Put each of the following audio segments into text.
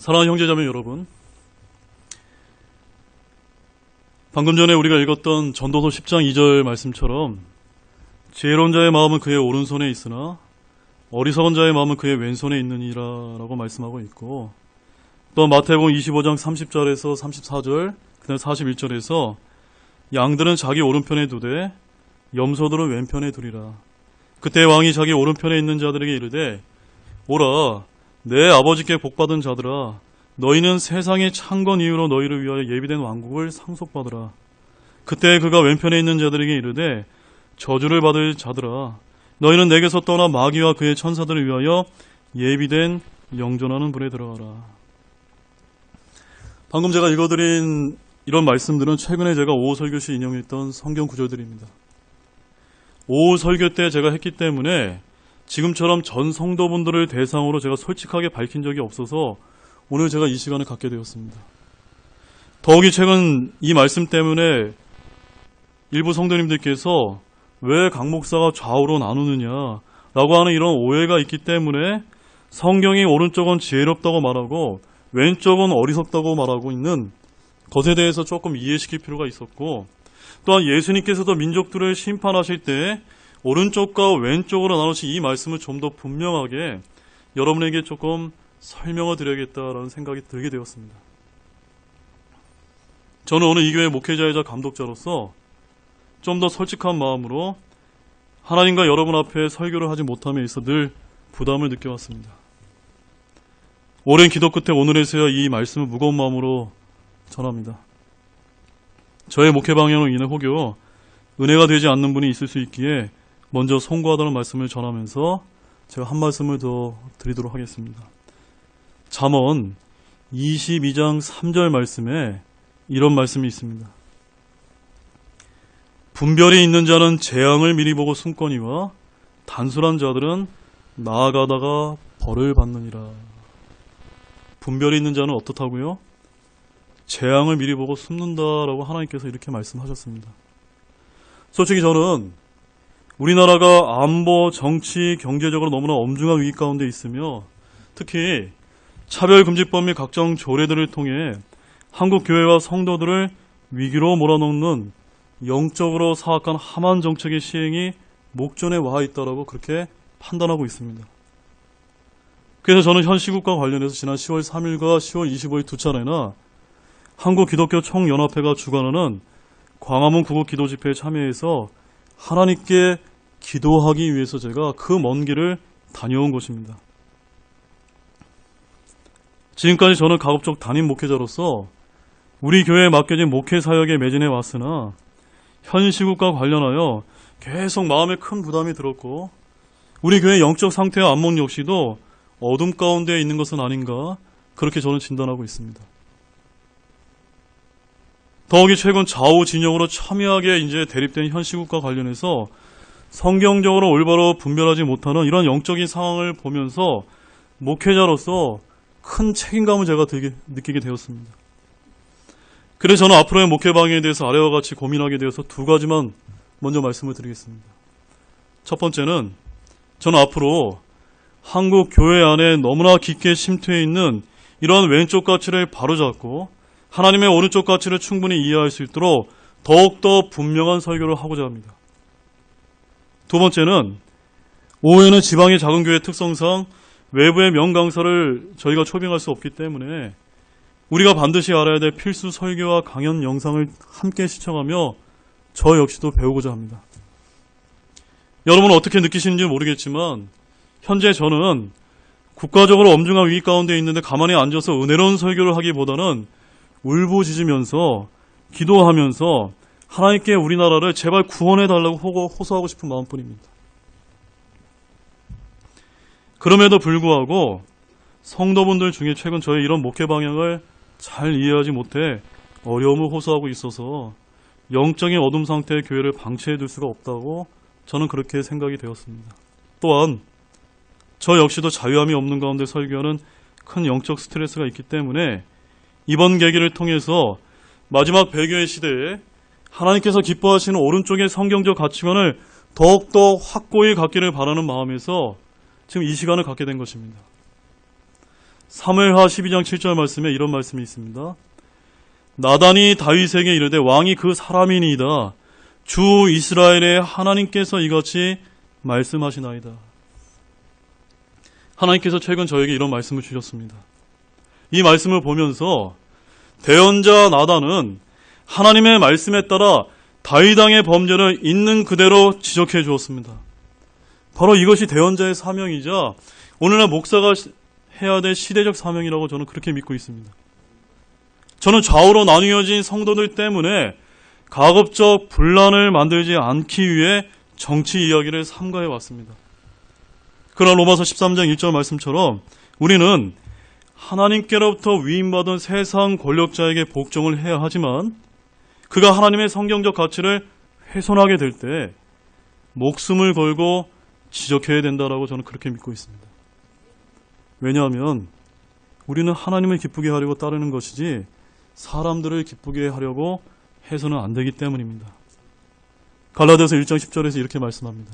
사랑하는 형제자매 여러분, 방금 전에 우리가 읽었던 전도서 10장 2절 말씀처럼 지혜로운 자의 마음은 그의 오른손에 있으나 어리석은 자의 마음은 그의 왼손에 있느니라 라고 말씀하고 있고, 또 마태복음 25장 30절에서 34절 그 다음 41절에서 양들은 자기 오른편에 두되 염소들은 왼편에 두리라. 그때 왕이 자기 오른편에 있는 자들에게 이르되 오라, 내 아버지께 복받은 자들아, 너희는 세상의 창건 이후로 너희를 위하여 예비된 왕국을 상속받으라. 그때 그가 왼편에 있는 자들에게 이르되 저주를 받을 자들아, 너희는 내게서 떠나 마귀와 그의 천사들을 위하여 예비된 영존하는 불에 들어가라. 방금 제가 읽어드린 이런 말씀들은 최근에 제가 오후 설교 시 인용했던 성경 구절들입니다. 오후 설교 때 제가 했기 때문에 지금처럼 전 성도분들을 대상으로 제가 솔직하게 밝힌 적이 없어서 오늘 제가 이 시간을 갖게 되었습니다. 더욱이 최근 이 말씀 때문에 일부 성도님들께서 왜 각 목사가 좌우로 나누느냐라고 하는 이런 오해가 있기 때문에 성경이 오른쪽은 지혜롭다고 말하고 왼쪽은 어리석다고 말하고 있는 것에 대해서 조금 이해시킬 필요가 있었고, 또한 예수님께서도 민족들을 심판하실 때 오른쪽과 왼쪽으로 나누신 이 말씀을 좀 더 분명하게 여러분에게 조금 설명을 드려야겠다라는 생각이 들게 되었습니다. 저는 오늘 이 교회 목회자이자 감독자로서 좀 더 솔직한 마음으로 하나님과 여러분 앞에 설교를 하지 못함에 있어 늘 부담을 느껴왔습니다. 오랜 기도 끝에 오늘에서야 이 말씀을 무거운 마음으로 전합니다. 저의 목회 방향으로 인해 혹여 은혜가 되지 않는 분이 있을 수 있기에 먼저 송구하다는 말씀을 전하면서 제가 한 말씀을 더 드리도록 하겠습니다. 잠언 22장 3절 말씀에 이런 말씀이 있습니다. 분별이 있는 자는 재앙을 미리 보고 숨거니와 단순한 자들은 나아가다가 벌을 받느니라. 분별이 있는 자는 어떻다고요? 재앙을 미리 보고 숨는다라고 하나님께서 이렇게 말씀하셨습니다. 솔직히 저는 우리나라가 안보, 정치, 경제적으로 너무나 엄중한 위기 가운데 있으며 특히 차별금지법 및 각종 조례들을 통해 한국 교회와 성도들을 위기로 몰아넣는 영적으로 사악한 함한 정책의 시행이 목전에 와 있다라고 그렇게 판단하고 있습니다. 그래서 저는 현 시국과 관련해서 지난 10월 3일과 10월 25일 두 차례나 한국기독교 총연합회가 주관하는 광화문 구국 기도 집회에 참여해서 하나님께 기도하기 위해서 제가 그 먼 길을 다녀온 것입니다. 지금까지 저는 가급적 담임 목회자로서 우리 교회에 맡겨진 목회 사역에 매진해 왔으나 현 시국과 관련하여 계속 마음에 큰 부담이 들었고 우리 교회의 영적 상태와 안목 역시도 어둠 가운데 있는 것은 아닌가 그렇게 저는 진단하고 있습니다. 더욱이 최근 좌우 진영으로 첨예하게 이제 대립된 현 시국과 관련해서 성경적으로 올바로 분별하지 못하는 이런 영적인 상황을 보면서 목회자로서 큰 책임감을 제가 느끼게 되었습니다. 그래서 저는 앞으로의 목회 방향에 대해서 아래와 같이 고민하게 되어서 두 가지만 먼저 말씀을 드리겠습니다. 첫 번째는 저는 앞으로 한국 교회 안에 너무나 깊게 침투해 있는 이러한 왼쪽 가치를 바로잡고 하나님의 오른쪽 가치를 충분히 이해할 수 있도록 더욱더 분명한 설교를 하고자 합니다. 두 번째는 오후에는 지방의 작은 교회 특성상 외부의 명강사를 저희가 초빙할 수 없기 때문에 우리가 반드시 알아야 될 필수 설교와 강연 영상을 함께 시청하며 저 역시도 배우고자 합니다. 여러분은 어떻게 느끼시는지 모르겠지만 현재 저는 국가적으로 엄중한 위기 가운데 있는데 가만히 앉아서 은혜로운 설교를 하기보다는 울부짖으면서 기도하면서 하나님께 우리나라를 제발 구원해달라고 호소하고 싶은 마음뿐입니다. 그럼에도 불구하고 성도분들 중에 최근 저의 이런 목회 방향을 잘 이해하지 못해 어려움을 호소하고 있어서 영적인 어둠 상태의 교회를 방치해둘 수가 없다고 저는 그렇게 생각이 되었습니다. 또한 저 역시도 자유함이 없는 가운데 설교하는 큰 영적 스트레스가 있기 때문에 이번 계기를 통해서 마지막 배교의 시대에 하나님께서 기뻐하시는 오른쪽의 성경적 가치관을 더욱더 확고히 갖기를 바라는 마음에서 지금 이 시간을 갖게 된 것입니다. 사무엘하 12장 7절 말씀에 이런 말씀이 있습니다. 나단이 다윗에게 이르되 왕이 그 사람이니이다. 주 이스라엘의 하나님께서 이같이 말씀하시나이다. 하나님께서 최근 저에게 이런 말씀을 주셨습니다. 이 말씀을 보면서 대언자 나단은 하나님의 말씀에 따라 다윗 왕의 범죄를 있는 그대로 지적해 주었습니다. 바로 이것이 대언자의 사명이자 오늘날 목사가 해야 될 시대적 사명이라고 저는 그렇게 믿고 있습니다. 저는 좌우로 나뉘어진 성도들 때문에 가급적 분란을 만들지 않기 위해 정치 이야기를 삼가해 왔습니다. 그러나 로마서 13장 1절 말씀처럼 우리는 하나님께로부터 위임받은 세상 권력자에게 복종을 해야 하지만 그가 하나님의 성경적 가치를 훼손하게 될 때 목숨을 걸고 지적해야 된다라고 저는 그렇게 믿고 있습니다. 왜냐하면 우리는 하나님을 기쁘게 하려고 따르는 것이지 사람들을 기쁘게 하려고 해서는 안 되기 때문입니다. 갈라디아서 1장 10절에서 이렇게 말씀합니다.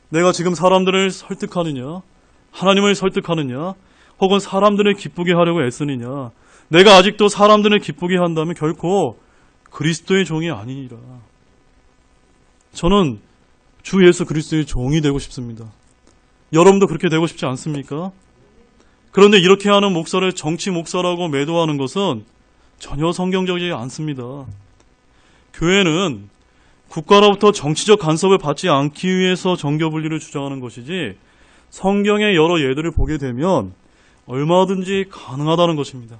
내가 지금 사람들을 설득하느냐, 하나님을 설득하느냐, 혹은 사람들을 기쁘게 하려고 애쓰느냐, 내가 아직도 사람들을 기쁘게 한다면 결코 그리스도의 종이 아니니라. 저는 주 예수 그리스도의 종이 되고 싶습니다. 여러분도 그렇게 되고 싶지 않습니까? 그런데 이렇게 하는 목사를 정치 목사라고 매도하는 것은 전혀 성경적이지 않습니다. 교회는 국가로부터 정치적 간섭을 받지 않기 위해서 정교분리를 주장하는 것이지 성경의 여러 예들을 보게 되면 얼마든지 가능하다는 것입니다.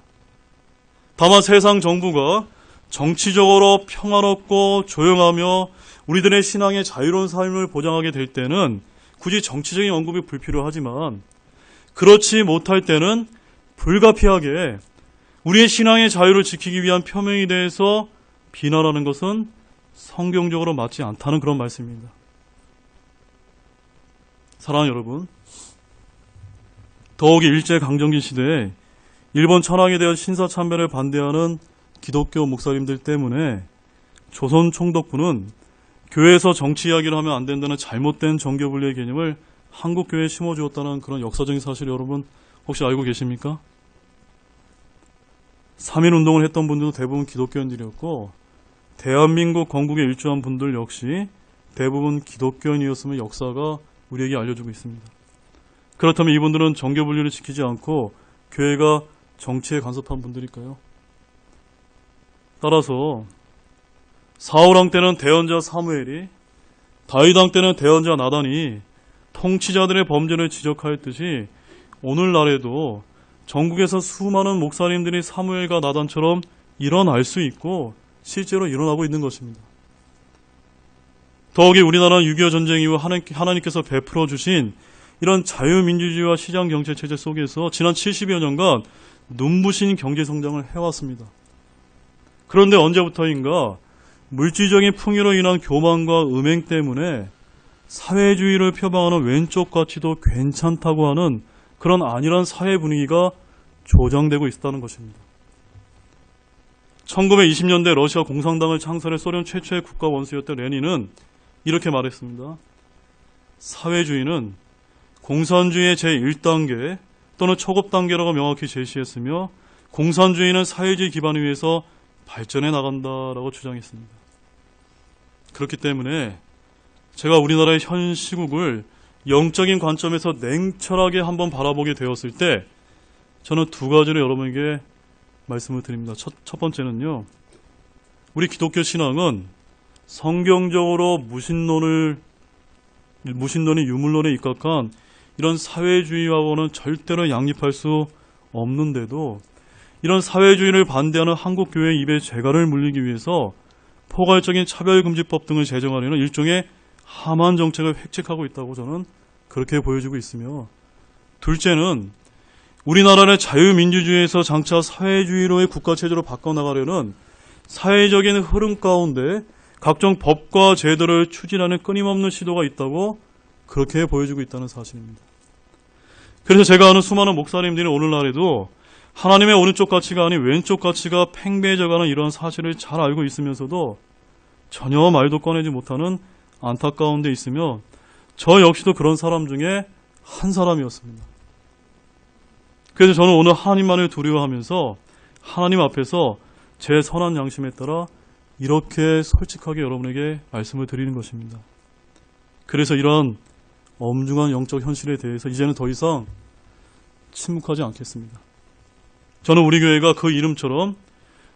다만 세상 정부가 정치적으로 평화롭고 조용하며 우리들의 신앙의 자유로운 삶을 보장하게 될 때는 굳이 정치적인 언급이 불필요하지만 그렇지 못할 때는 불가피하게 우리의 신앙의 자유를 지키기 위한 표명에 대해서 비난하는 것은 성경적으로 맞지 않다는 그런 말씀입니다. 사랑하는 여러분, 더욱이 일제강점기 시대에 일본 천황에 대한 신사참배를 반대하는 기독교 목사님들 때문에 조선 총독부는 교회에서 정치 이야기를 하면 안 된다는 잘못된 정교분리의 개념을 한국교회에 심어주었다는 그런 역사적인 사실 여러분 혹시 알고 계십니까? 3.1운동을 했던 분들도 대부분 기독교인들이었고 대한민국 건국에 일조한 분들 역시 대부분 기독교인이었음을 역사가 우리에게 알려주고 있습니다. 그렇다면 이분들은 정교분리를 지키지 않고 교회가 정치에 간섭한 분들일까요? 따라서 사울왕 때는 대언자 사무엘이, 다윗왕 때는 대언자 나단이 통치자들의 범죄를 지적하였듯이 오늘날에도 전국에서 수많은 목사님들이 사무엘과 나단처럼 일어날 수 있고 실제로 일어나고 있는 것입니다. 더욱이 우리나라는 6.25 전쟁 이후 하나님께서 베풀어 주신 이런 자유민주주의와 시장경제 체제 속에서 지난 70여 년간 눈부신 경제성장을 해왔습니다. 그런데 언제부터인가 물질적인 풍요로 인한 교만과 음행 때문에 사회주의를 표방하는 왼쪽 가치도 괜찮다고 하는 그런 안일한 사회 분위기가 조장되고 있다는 것입니다. 1920년대 러시아 공산당을 창설해 소련 최초의 국가 원수였던 레닌은 이렇게 말했습니다. 사회주의는 공산주의의 제1단계 또는 초급 단계라고 명확히 제시했으며 공산주의는 사회주의 기반 위에서 발전해 나간다라고 주장했습니다. 그렇기 때문에 제가 우리나라의 현 시국을 영적인 관점에서 냉철하게 한번 바라보게 되었을 때 저는 두 가지를 여러분에게 말씀을 드립니다. 첫 번째는요. 우리 기독교 신앙은 성경적으로 무신론이 유물론에 입각한 이런 사회주의와는 절대로 양립할 수 없는데도 이런 사회주의를 반대하는 한국교회의 입에 재갈을 물리기 위해서 포괄적인 차별금지법 등을 제정하려는 일종의 하만 정책을 획책하고 있다고 저는 그렇게 보여지고 있으며, 둘째는 우리나라를 자유민주주의에서 장차 사회주의로의 국가체제로 바꿔나가려는 사회적인 흐름 가운데 각종 법과 제도를 추진하는 끊임없는 시도가 있다고 그렇게 보여지고 있다는 사실입니다. 그래서 제가 아는 수많은 목사님들이 오늘날에도 하나님의 오른쪽 가치가 아닌 왼쪽 가치가 팽배해져가는 이런 사실을 잘 알고 있으면서도 전혀 말도 꺼내지 못하는 안타까운 데 있으며 저 역시도 그런 사람 중에 한 사람이었습니다. 그래서 저는 오늘 하나님만을 두려워하면서 하나님 앞에서 제 선한 양심에 따라 이렇게 솔직하게 여러분에게 말씀을 드리는 것입니다. 그래서 이런 엄중한 영적 현실에 대해서 이제는 더 이상 침묵하지 않겠습니다. 저는 우리 교회가 그 이름처럼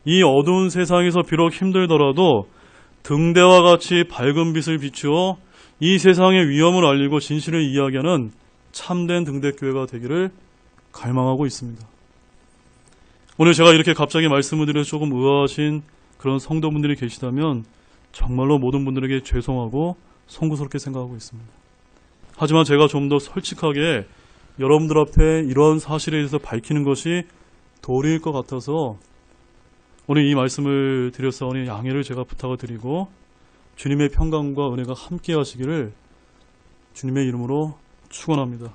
이 어두운 세상에서 비록 힘들더라도 등대와 같이 밝은 빛을 비추어 이 세상의 위험을 알리고 진실을 이야기하는 참된 등대교회가 되기를 갈망하고 있습니다. 오늘 제가 이렇게 갑자기 말씀을 드려서 조금 의아하신 그런 성도분들이 계시다면 정말로 모든 분들에게 죄송하고 송구스럽게 생각하고 있습니다. 하지만 제가 좀 더 솔직하게 여러분들 앞에 이런 사실에 대해서 밝히는 것이 도리일 것 같아서 오늘 이 말씀을 드렸사오니 양해를 제가 부탁을 드리고 주님의 평강과 은혜가 함께 하시기를 주님의 이름으로 축원합니다.